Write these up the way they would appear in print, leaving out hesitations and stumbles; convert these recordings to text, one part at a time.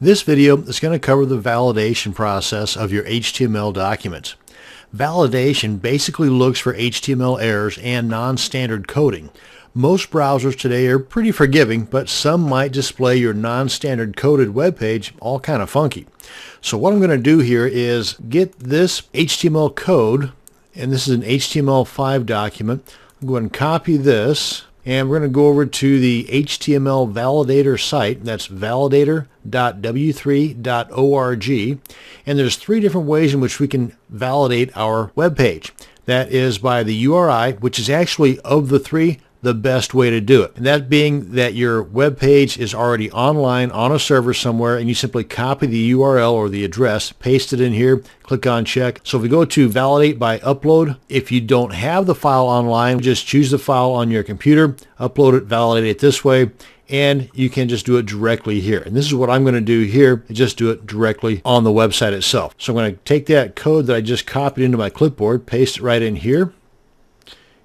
This video is going to cover the validation process of your HTML documents. Validation basically looks for HTML errors and non-standard coding. Most browsers today are pretty forgiving, but some might display your non-standard coded web page all kind of funky. So what I'm going to do here is get this HTML code, and this is an HTML5 document. I'm going to copy this, and we're going to go over to the HTML validator site. That's validator.w3.org. And there's three different ways in which we can validate our web page. That is by the URI, which is actually, of the three, the best way to do it. And that being that your web page is already online on a server somewhere, and you simply copy the URL or the address, paste it in here, click on check. So if we go to validate by upload, if you don't have the file online, just choose the file on your computer, upload it, validate it this way, and you can just do it directly here. And this is what I'm going to do here, just do it directly on the website itself. So I'm going to take that code that I just copied into my clipboard, paste it right in here,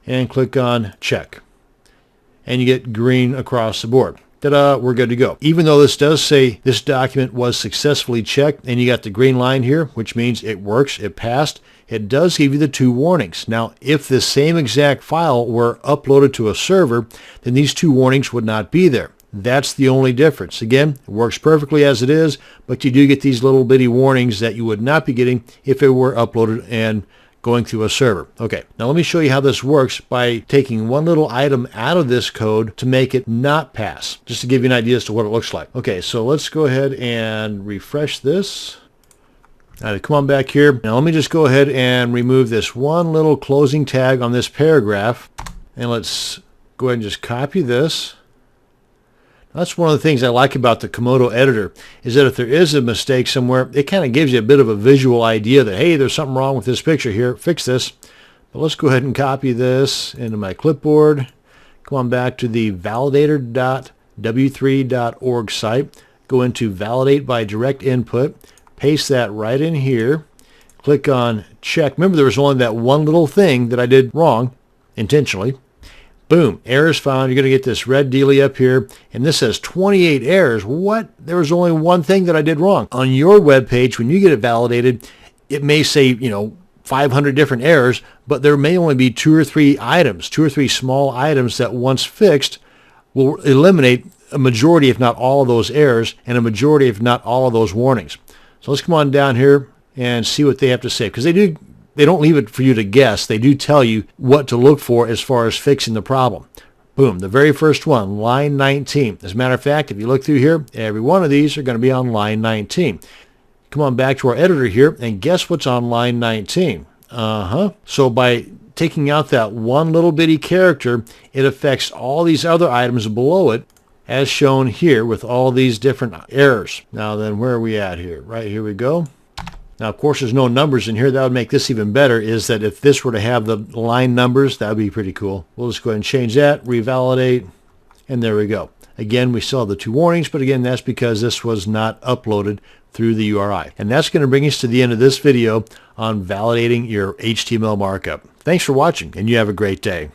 and click on check. And you get green across the board. Ta-da, we're good to go. Even though this does say this document was successfully checked, and you got the green line here, which means it works, it passed, it does give you the two warnings. Now, if the same exact file were uploaded to a server, then these two warnings would not be there. That's the only difference. Again, it works perfectly as it is, but you do get these little bitty warnings that you would not be getting if it were uploaded and going through a server. Okay, now let me show you how this works by taking one little item out of this code to make it not pass, just to give you an idea as to what it looks like. Okay, so let's go ahead and refresh this. Now come on back here. Now let me just go ahead and remove this one little closing tag on this paragraph, and let's go ahead and just copy this. That's one of the things I like about the Komodo editor, is that if there is a mistake somewhere, it kind of gives you a bit of a visual idea that, hey, there's something wrong with this picture here, fix this. But let's go ahead and copy this into my clipboard. Come on back to the validator.w3.org site. Go into validate by direct input. Paste that right in here. Click on check. Remember, there was only that one little thing that I did wrong intentionally. Boom, errors found. You're going to get this red dealie up here, and this says 28 errors. What? There was only one thing that I did wrong. On your web page, when you get it validated, it may say, 500 different errors, but there may only be two or three small items that once fixed will eliminate a majority, if not all of those errors, and a majority, if not all of those warnings. So let's come on down here and see what they have to say, because they don't leave it for you to guess. They do tell you what to look for as far as fixing the problem. Boom, the very first one, line 19. As a matter of fact, if you look through here, every one of these are going to be on line 19. Come on back to our editor here, and guess what's on line 19? So by taking out that one little bitty character, it affects all these other items below it, as shown here with all these different errors. Now then, where are we at here? Right here we go. Now, of course, there's no numbers in here. That would make this even better, is that if this were to have the line numbers, that would be pretty cool. We'll just go ahead and change that, revalidate, and there we go. Again, we still have the two warnings, but again, that's because this was not uploaded through the URI. And that's going to bring us to the end of this video on validating your HTML markup. Thanks for watching, and you have a great day.